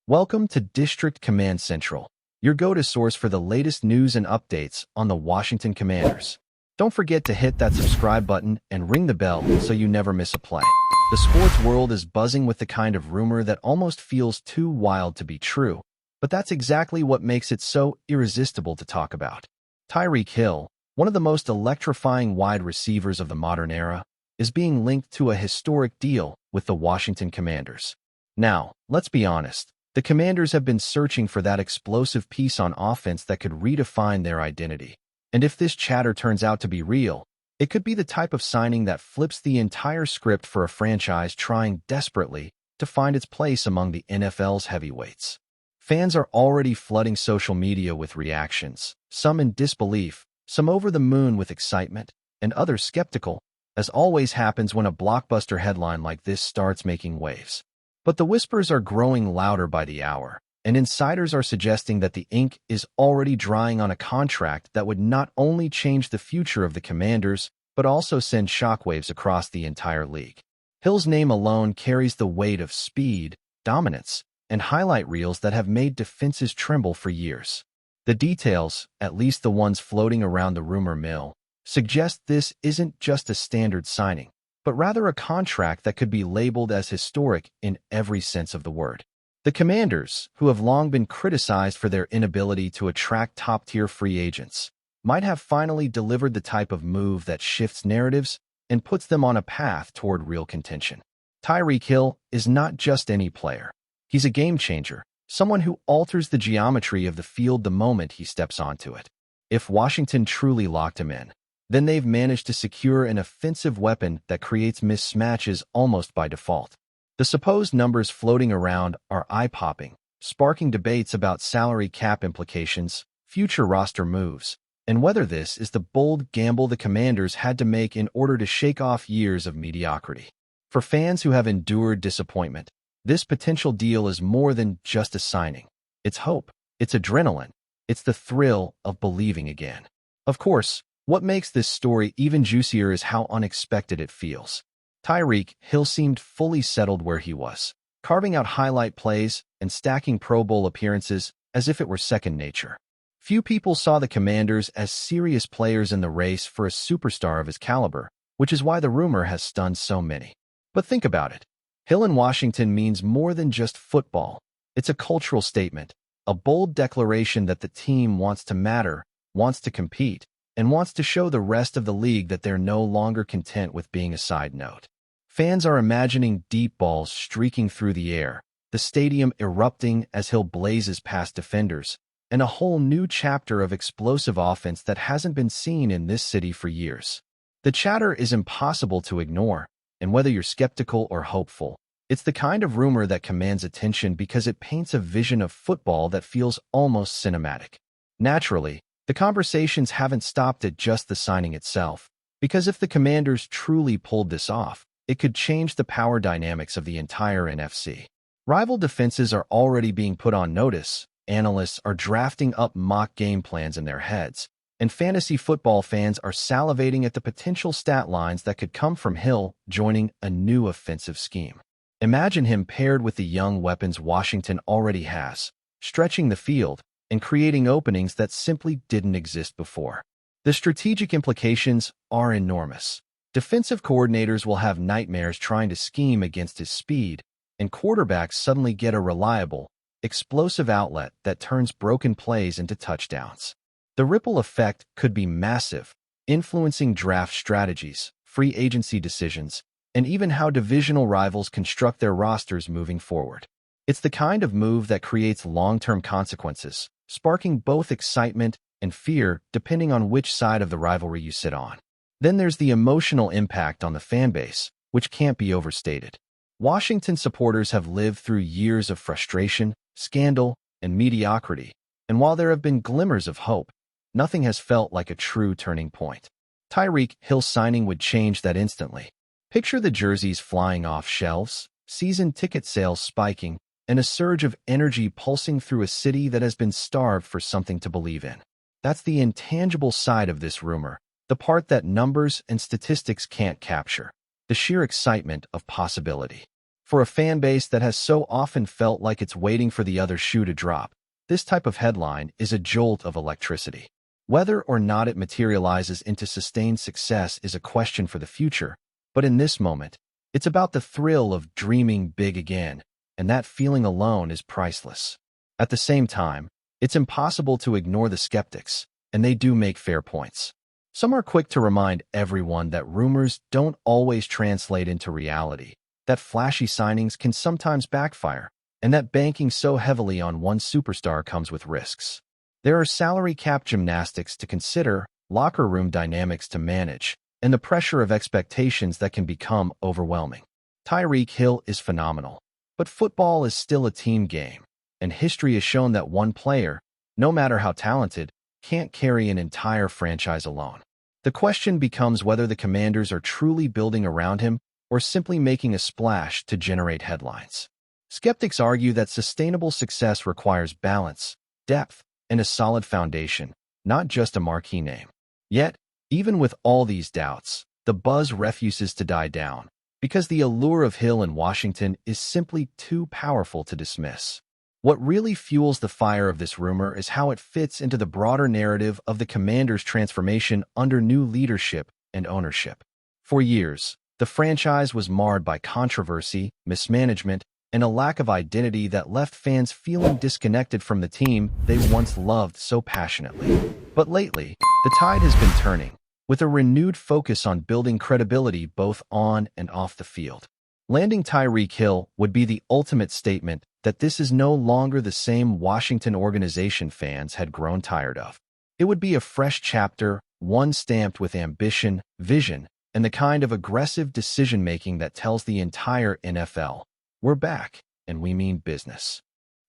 Welcome to District Command Central, your go-to source for the latest news and updates on the Washington Commanders. Don't forget to hit that subscribe button and ring the bell so you never miss a play. The sports world is buzzing with the kind of rumor that almost feels too wild to be true, but that's exactly what makes it so irresistible to talk about. TYREEK Hill, one of the most electrifying wide receivers of the modern era, is being linked to a historic deal with the Washington Commanders. Now, let's be honest. The Commanders have been searching for that explosive piece on offense that could redefine their identity. And if this chatter turns out to be real, it could be the type of signing that flips the entire script for a franchise trying desperately to find its place among the NFL's heavyweights. Fans are already flooding social media with reactions, some in disbelief, some over the moon with excitement, and others skeptical, as always happens when a blockbuster headline like this starts making waves. But the whispers are growing louder by the hour, and insiders are suggesting that the ink is already drying on a contract that would not only change the future of the Commanders, but also send shockwaves across the entire league. Hill's name alone carries the weight of speed, dominance, and highlight reels that have made defenses tremble for years. The details, at least the ones floating around the rumor mill, suggest this isn't just a standard signing, but rather a contract that could be labeled as historic in every sense of the word. The Commanders, who have long been criticized for their inability to attract top-tier free agents, might have finally delivered the type of move that shifts narratives and puts them on a path toward real contention. TYREEK Hill is not just any player. He's a game-changer, someone who alters the geometry of the field the moment he steps onto it. If Washington truly locked him in, then they've managed to secure an offensive weapon that creates mismatches almost by default. The supposed numbers floating around are eye-popping, sparking debates about salary cap implications, future roster moves, and whether this is the bold gamble the Commanders had to make in order to shake off years of mediocrity. For fans who have endured disappointment, this potential deal is more than just a signing. It's hope, it's adrenaline, it's the thrill of believing again. Of course, what makes this story even juicier is how unexpected it feels. TYREEK Hill seemed fully settled where he was, carving out highlight plays and stacking Pro Bowl appearances as if it were second nature. Few people saw the Commanders as serious players in the race for a superstar of his caliber, which is why the rumor has stunned so many. But think about it. Hill in Washington means more than just football. It's a cultural statement, a bold declaration that the team wants to matter, wants to compete, and wants to show the rest of the league that they're no longer content with being a side note. Fans are imagining deep balls streaking through the air, the stadium erupting as Hill blazes past defenders, and a whole new chapter of explosive offense that hasn't been seen in this city for years. The chatter is impossible to ignore, and whether you're skeptical or hopeful, it's the kind of rumor that commands attention because it paints a vision of football that feels almost cinematic. Naturally, the conversations haven't stopped at just the signing itself, because if the Commanders truly pulled this off, it could change the power dynamics of the entire NFC. Rival defenses are already being put on notice, analysts are drafting up mock game plans in their heads, and fantasy football fans are salivating at the potential stat lines that could come from Hill joining a new offensive scheme. Imagine him paired with the young weapons Washington already has, stretching the field, and creating openings that simply didn't exist before. The strategic implications are enormous. Defensive coordinators will have nightmares trying to scheme against his speed, and quarterbacks suddenly get a reliable, explosive outlet that turns broken plays into touchdowns. The ripple effect could be massive, influencing draft strategies, free agency decisions, and even how divisional rivals construct their rosters moving forward. It's the kind of move that creates long-term consequences, sparking both excitement and fear depending on which side of the rivalry you sit on. Then there's the emotional impact on the fan base, which can't be overstated. Washington supporters have lived through years of frustration, scandal, and mediocrity, and while there have been glimmers of hope, nothing has felt like a true turning point. TYREEK Hill's signing would change that instantly. Picture the jerseys flying off shelves, season ticket sales spiking, and a surge of energy pulsing through a city that has been starved for something to believe in. That's the intangible side of this rumor, the part that numbers and statistics can't capture, the sheer excitement of possibility. For a fan base that has so often felt like it's waiting for the other shoe to drop, this type of headline is a jolt of electricity. Whether or not it materializes into sustained success is a question for the future, but in this moment, it's about the thrill of dreaming big again, and that feeling alone is priceless. At the same time, it's impossible to ignore the skeptics, and they do make fair points. Some are quick to remind everyone that rumors don't always translate into reality, that flashy signings can sometimes backfire, and that banking so heavily on one superstar comes with risks. There are salary cap gymnastics to consider, locker room dynamics to manage, and the pressure of expectations that can become overwhelming. Tyreek Hill is phenomenal, but football is still a team game, and history has shown that one player, no matter how talented, can't carry an entire franchise alone. The question becomes whether the Commanders are truly building around him or simply making a splash to generate headlines. Skeptics argue that sustainable success requires balance, depth, and a solid foundation, not just a marquee name. Yet, even with all these doubts, the buzz refuses to die down, because the allure of Hill in Washington is simply too powerful to dismiss. What really fuels the fire of this rumor is how it fits into the broader narrative of the Commanders' transformation under new leadership and ownership. For years, the franchise was marred by controversy, mismanagement, and a lack of identity that left fans feeling disconnected from the team they once loved so passionately. But lately, the tide has been turning, with a renewed focus on building credibility both on and off the field. Landing Tyreek Hill would be the ultimate statement that this is no longer the same Washington organization fans had grown tired of. It would be a fresh chapter, one stamped with ambition, vision, and the kind of aggressive decision-making that tells the entire NFL, we're back, and we mean business.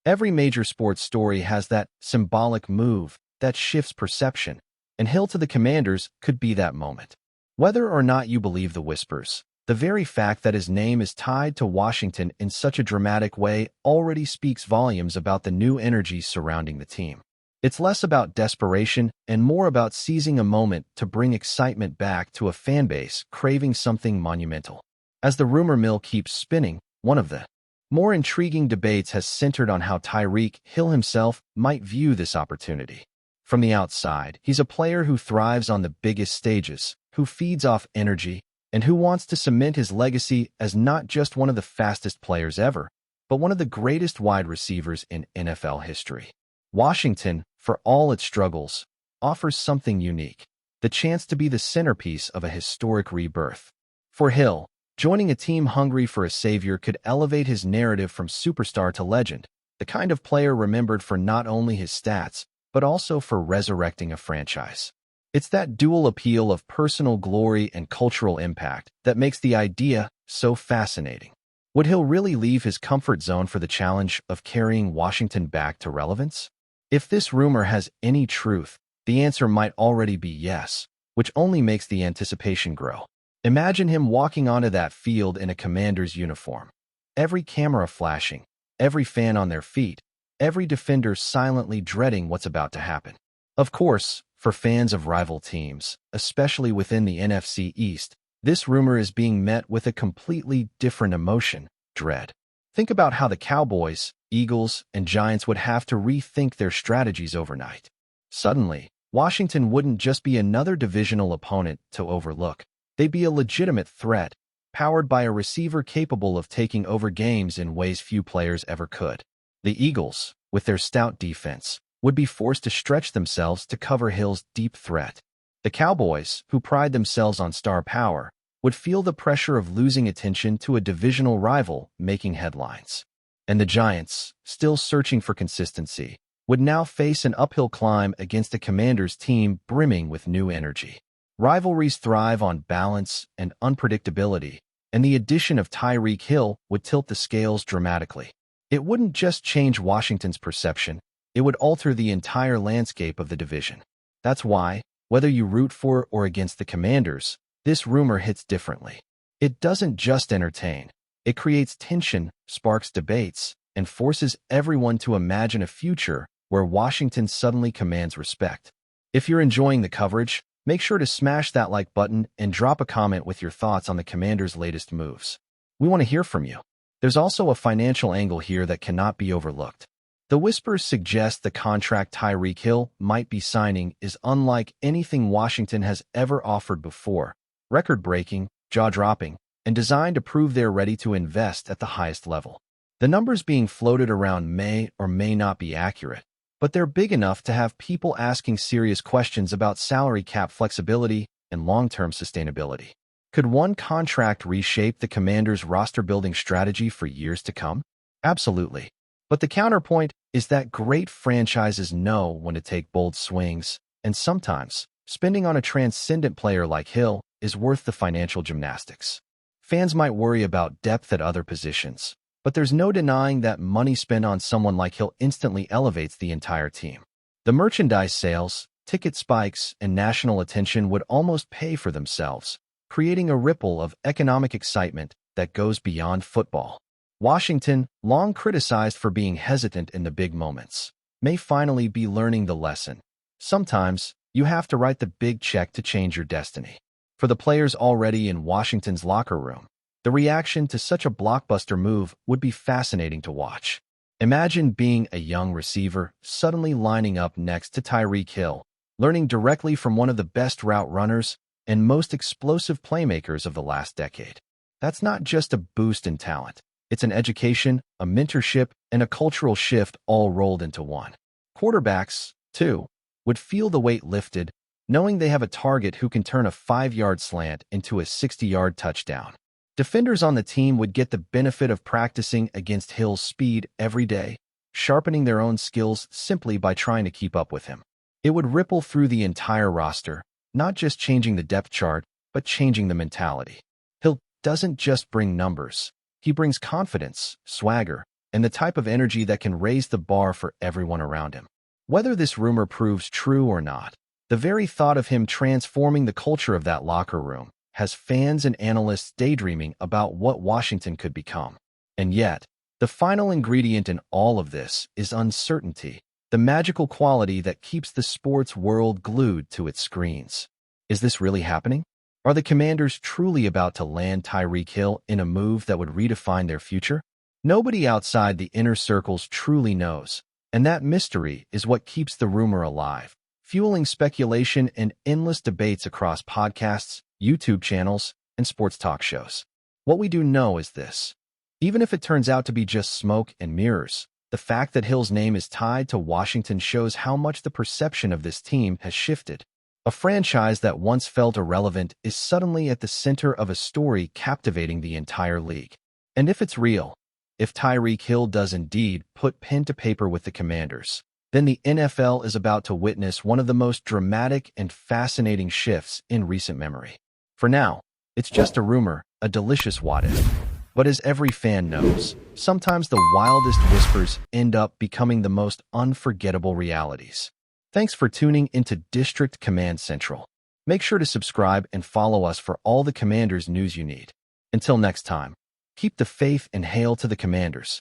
Every major sports story has that symbolic move that shifts perception, and Hill to the Commanders could be that moment. Whether or not you believe the whispers, the very fact that his name is tied to Washington in such a dramatic way already speaks volumes about the new energy surrounding the team. It's less about desperation and more about seizing a moment to bring excitement back to a fanbase craving something monumental. As the rumor mill keeps spinning, one of the more intriguing debates has centered on how Tyreek Hill himself might view this opportunity. From the outside, he's a player who thrives on the biggest stages, who feeds off energy, and who wants to cement his legacy as not just one of the fastest players ever, but one of the greatest wide receivers in NFL history. Washington, for all its struggles, offers something unique, the chance to be the centerpiece of a historic rebirth. For Hill, joining a team hungry for a savior could elevate his narrative from superstar to legend, the kind of player remembered for not only his stats, but also for resurrecting a franchise. It's that dual appeal of personal glory and cultural impact that makes the idea so fascinating. Would Hill really leave his comfort zone for the challenge of carrying Washington back to relevance? If this rumor has any truth, the answer might already be yes, which only makes the anticipation grow. Imagine him walking onto that field in a Commander's uniform. Every camera flashing, every fan on their feet, every defender silently dreading what's about to happen. Of course, for fans of rival teams, especially within the NFC East, this rumor is being met with a completely different emotion, dread. Think about how the Cowboys, Eagles, and Giants would have to rethink their strategies overnight. Suddenly, Washington wouldn't just be another divisional opponent to overlook. They'd be a legitimate threat, powered by a receiver capable of taking over games in ways few players ever could. The Eagles, with their stout defense, would be forced to stretch themselves to cover Hill's deep threat. The Cowboys, who pride themselves on star power, would feel the pressure of losing attention to a divisional rival making headlines. And the Giants, still searching for consistency, would now face an uphill climb against a Commanders team brimming with new energy. Rivalries thrive on balance and unpredictability, and the addition of Tyreek Hill would tilt the scales dramatically. It wouldn't just change Washington's perception, it would alter the entire landscape of the division. That's why, whether you root for or against the Commanders, this rumor hits differently. It doesn't just entertain. It creates tension, sparks debates, and forces everyone to imagine a future where Washington suddenly commands respect. If you're enjoying the coverage, make sure to smash that like button and drop a comment with your thoughts on the Commanders' latest moves. We want to hear from you. There's also a financial angle here that cannot be overlooked. The whispers suggest the contract TYREEK Hill might be signing is unlike anything Washington has ever offered before, record-breaking, jaw-dropping, and designed to prove they're ready to invest at the highest level. The numbers being floated around may or may not be accurate, but they're big enough to have people asking serious questions about salary cap flexibility and long-term sustainability. Could one contract reshape the Commanders' roster-building strategy for years to come? Absolutely. But the counterpoint is that great franchises know when to take bold swings, and sometimes, spending on a transcendent player like Hill is worth the financial gymnastics. Fans might worry about depth at other positions, but there's no denying that money spent on someone like Hill instantly elevates the entire team. The merchandise sales, ticket spikes, and national attention would almost pay for themselves, creating a ripple of economic excitement that goes beyond football. Washington, long criticized for being hesitant in the big moments, may finally be learning the lesson. Sometimes, you have to write the big check to change your destiny. For the players already in Washington's locker room, the reaction to such a blockbuster move would be fascinating to watch. Imagine being a young receiver suddenly lining up next to TYREEK Hill, learning directly from one of the best route runners and most explosive playmakers of the last decade. That's not just a boost in talent. It's an education, a mentorship, and a cultural shift all rolled into one. Quarterbacks, too, would feel the weight lifted, knowing they have a target who can turn a 5-yard slant into a 60-yard touchdown. Defenders on the team would get the benefit of practicing against Hill's speed every day, sharpening their own skills simply by trying to keep up with him. It would ripple through the entire roster, not just changing the depth chart, but changing the mentality. Hill doesn't just bring numbers. He brings confidence, swagger, and the type of energy that can raise the bar for everyone around him. Whether this rumor proves true or not, the very thought of him transforming the culture of that locker room has fans and analysts daydreaming about what Washington could become. And yet, the final ingredient in all of this is uncertainty, the magical quality that keeps the sports world glued to its screens. Is this really happening? Are the Commanders truly about to land TYREEK Hill in a move that would redefine their future? Nobody outside the inner circles truly knows, and that mystery is what keeps the rumor alive, fueling speculation and endless debates across podcasts, YouTube channels, and sports talk shows. What we do know is this. Even if it turns out to be just smoke and mirrors, the fact that Hill's name is tied to Washington shows how much the perception of this team has shifted. A franchise that once felt irrelevant is suddenly at the center of a story captivating the entire league. And if it's real, if TYREEK Hill does indeed put pen to paper with the Commanders, then the NFL is about to witness one of the most dramatic and fascinating shifts in recent memory. For now, it's just a rumor, a delicious what-if. But as every fan knows, sometimes the wildest whispers end up becoming the most unforgettable realities. Thanks for tuning into District Command Central. Make sure to subscribe and follow us for all the Commanders news you need. Until next time, keep the faith and hail to the Commanders.